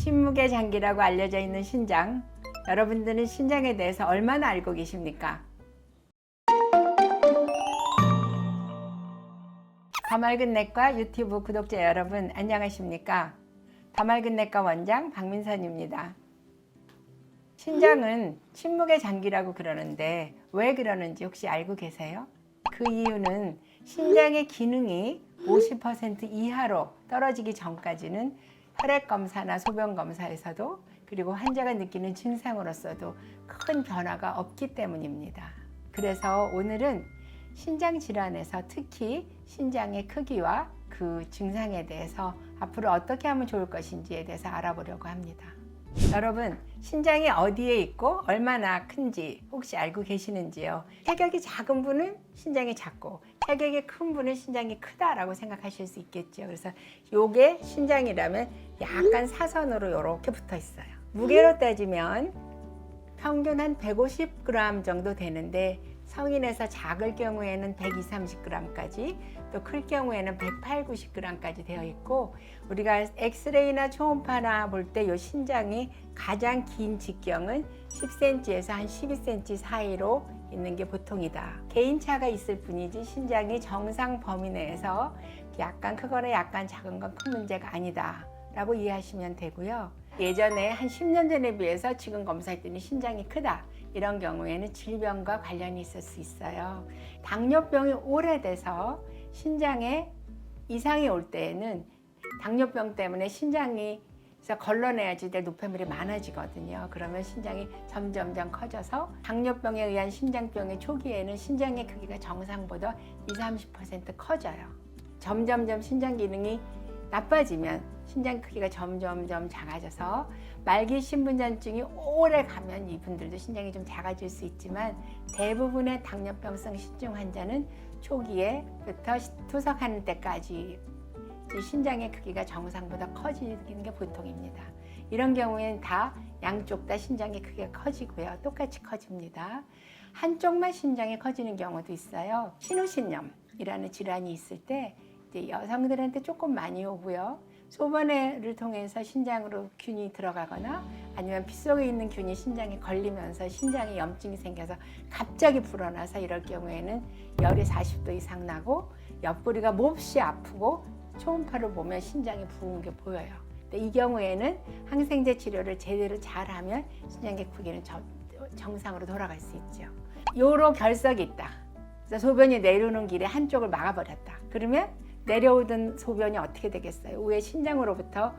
신무게 장기라고 알려져 있는 신장, 여러분들은 신장에 대해서 얼마나 알고 계십니까? 더맑은 내과 유튜브 구독자 여러분 안녕하십니까? 더맑은 내과 원장 박민선입니다. 신장은 신무게 장기라고 그러는데 왜 그러는지 혹시 알고 계세요? 그 이유는 신장의 기능이 50% 이하로 떨어지기 전까지는 혈액검사나 소변검사에서도 그리고 환자가 느끼는 증상으로서도 큰 변화가 없기 때문입니다. 그래서 오늘은 신장 질환에서 특히 신장의 크기와 그 증상에 대해서 앞으로 어떻게 하면 좋을 것인지에 대해서 알아보려고 합니다. 여러분, 신장이 어디에 있고 얼마나 큰지 혹시 알고 계시는지요? 체격이 작은 분은 신장이 작고 체격이 큰 분은 신장이 크다라고 생각하실 수 있겠죠. 그래서 요게 신장이라면 약간 사선으로 이렇게 붙어 있어요. 무게로 따지면 평균 한 150g 정도 되는데 성인에서 작을 경우에는 120, 30g까지 또 클 경우에는 108, 90g까지 되어 있고 우리가 엑스레이나 초음파나 볼 때 이 신장이 가장 긴 직경은 10cm에서 한 12cm 사이로 있는 게 보통이다. 개인차가 있을 뿐이지 신장이 정상 범위 내에서 약간 크거나 약간 작은 건 큰 문제가 아니다 라고 이해하시면 되고요. 예전에 한 10년 전에 비해서 지금 검사했더니 신장이 크다. 이런 경우에는 질병과 관련이 있을 수 있어요. 당뇨병이 오래돼서 신장에 이상이 올 때에는 당뇨병 때문에 신장에서 걸러내야지 될 노폐물이 많아지거든요. 그러면 신장이 점점점 커져서 당뇨병에 의한 신장병의 초기에는 신장의 크기가 정상보다 20-30% 커져요. 점점점 신장 기능이 나빠지면 신장 크기가 점점점 작아져서 말기 신분전증이 오래 가면 이분들도 신장이 좀 작아질 수 있지만 대부분의 당뇨병성 신증 환자는 초기에부터 투석하는 때까지 신장의 크기가 정상보다 커지는 게 보통입니다. 이런 경우에는 다 양쪽 다 신장의 크기가 커지고요. 똑같이 커집니다. 한쪽만 신장이 커지는 경우도 있어요. 신우신염이라는 질환이 있을 때 여성들한테 조금 많이 오고요. 소변을 통해서 신장으로 균이 들어가거나 아니면 피 속에 있는 균이 신장에 걸리면서 신장에 염증이 생겨서 갑자기 불어나서 이럴 경우에는 열이 40도 이상 나고 옆구리가 몹시 아프고 초음파로 보면 신장이 부은 게 보여요. 근데 이 경우에는 항생제 치료를 제대로 잘하면 신장의 크기는 정상으로 돌아갈 수 있죠. 요로 결석이 있다. 그래서 소변이 내려오는 길에 한쪽을 막아버렸다. 그러면 내려오던 소변이 어떻게 되겠어요? 위에 신장으로부터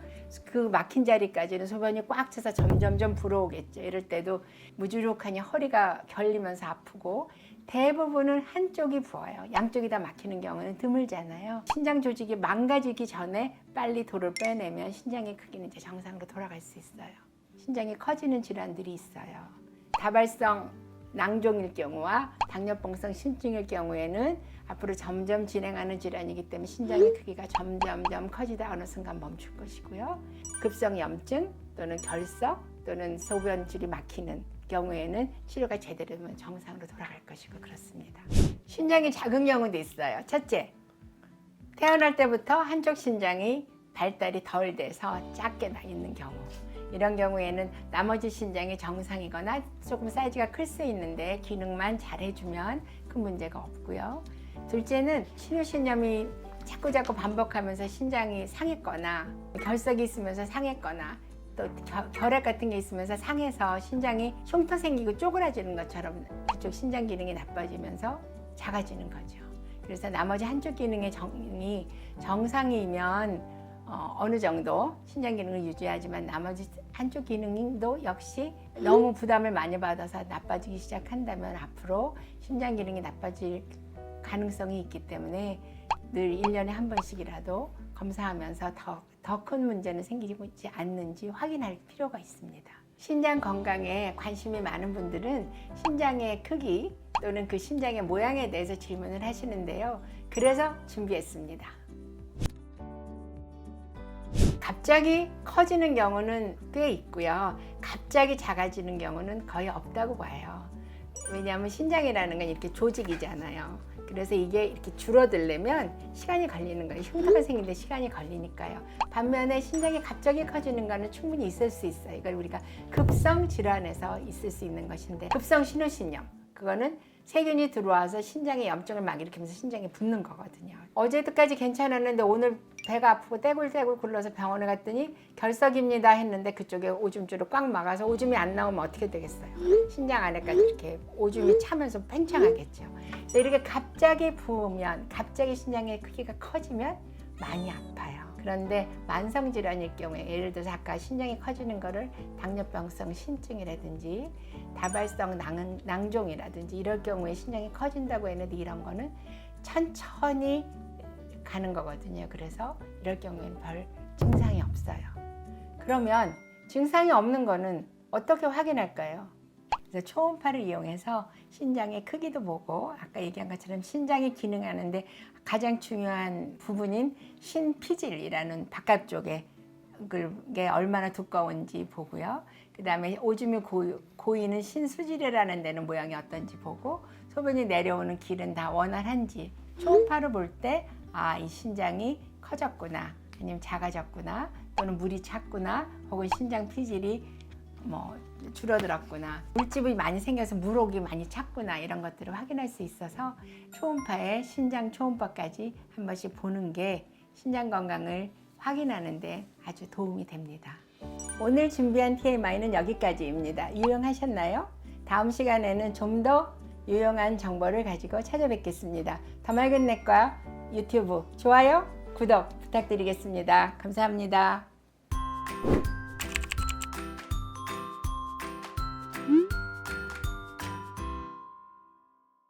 그 막힌 자리까지는 소변이 꽉 차서 점점점 불어오겠죠. 이럴 때도 무기력하니 허리가 결리면서 아프고 대부분은 한쪽이 부어요. 양쪽이 다 막히는 경우는 드물잖아요. 신장 조직이 망가지기 전에 빨리 돌을 빼내면 신장의 크기는 이제 정상으로 돌아갈 수 있어요. 신장이 커지는 질환들이 있어요. 다발성 낭종일 경우와 당뇨병성 신증일 경우에는 앞으로 점점 진행하는 질환이기 때문에 신장의 크기가 점점점 커지다 어느 순간 멈출 것이고요. 급성 염증 또는 결석 또는 소변줄이 막히는 경우에는 치료가 제대로 되면 정상으로 돌아갈 것이고 그렇습니다. 신장이 작은 경우도 있어요. 첫째, 태어날 때부터 한쪽 신장이 발달이 덜 돼서 작게 나 있는 경우. 이런 경우에는 나머지 신장이 정상이거나 조금 사이즈가 클 수 있는데 기능만 잘해주면 큰 문제가 없고요. 둘째는 신우신염이 자꾸 반복하면서 신장이 상했거나 결석이 있으면서 상했거나 또 결핵 같은 게 있으면서 상해서 신장이 흉터 생기고 쪼그라지는 것처럼 그쪽 신장 기능이 나빠지면서 작아지는 거죠. 그래서 나머지 한쪽 기능의 정상이면 어느 정도 신장 기능을 유지하지만 나머지 한쪽 기능도 역시 너무 부담을 많이 받아서 나빠지기 시작한다면 앞으로 신장 기능이 나빠질 가능성이 있기 때문에 늘 1년에 한 번씩이라도 검사하면서 더 큰 문제는 생기지 않는지 확인할 필요가 있습니다. 신장 건강에 관심이 많은 분들은 신장의 크기 또는 그 신장의 모양에 대해서 질문을 하시는데요. 그래서 준비했습니다. 갑자기 커지는 경우는 꽤 있고요. 갑자기 작아지는 경우는 거의 없다고 봐요. 왜냐하면 신장이라는 건 이렇게 조직이잖아요. 그래서 이게 이렇게 줄어들려면 시간이 걸리는 거예요. 흉터가 생기는데 시간이 걸리니까요. 반면에 신장이 갑자기 커지는 거는 충분히 있을 수 있어요. 이걸 우리가 급성 질환에서 있을 수 있는 것인데, 급성 신우신염, 그거는 세균이 들어와서 신장에 염증을 막 일으키면서 신장에 붓는 거거든요. 어제도까지 괜찮았는데 오늘 배가 아프고 떼굴떼굴 굴러서 병원에 갔더니 결석입니다 했는데 그쪽에 오줌줄을 꽉 막아서 오줌이 안 나오면 어떻게 되겠어요? 신장 안에까지 이렇게 오줌이 차면서 팽창하겠죠. 그래서 이렇게 갑자기 부으면, 갑자기 신장의 크기가 커지면 많이 아파요. 그런데 만성질환일 경우에, 예를 들어서 아까 신장이 커지는 거를 당뇨병성 신증이라든지 다발성 낭종이라든지 이럴 경우에 신장이 커진다고 했는데, 이런 거는 천천히 가는 거거든요. 그래서 이럴 경우에는 별 증상이 없어요. 그러면 증상이 없는 거는 어떻게 확인할까요? 그래서 초음파를 이용해서 신장의 크기도 보고, 아까 얘기한 것처럼 신장이 기능하는데 가장 중요한 부분인 신피질이라는 바깥쪽에 그게 얼마나 두꺼운지 보고요. 그 다음에 오줌이 고이는 신수지레라는 데는 모양이 어떤지 보고, 소변이 내려오는 길은 다 원활한지 초음파를 볼 때, 아, 이 신장이 커졌구나, 아니면 작아졌구나, 또는 물이 찼구나, 혹은 신장 피질이 줄어들었구나, 물집이 많이 생겨서 물옥이 많이 찼구나, 이런 것들을 확인할 수 있어서 초음파에 신장 초음파까지 한 번씩 보는 게 신장 건강을 확인하는 데 아주 도움이 됩니다. 오늘 준비한 TMI는 여기까지입니다. 유용하셨나요? 다음 시간에는 좀 더 유용한 정보를 가지고 찾아뵙겠습니다. 더 맑은 내과 유튜브 좋아요, 구독 부탁드리겠습니다. 감사합니다.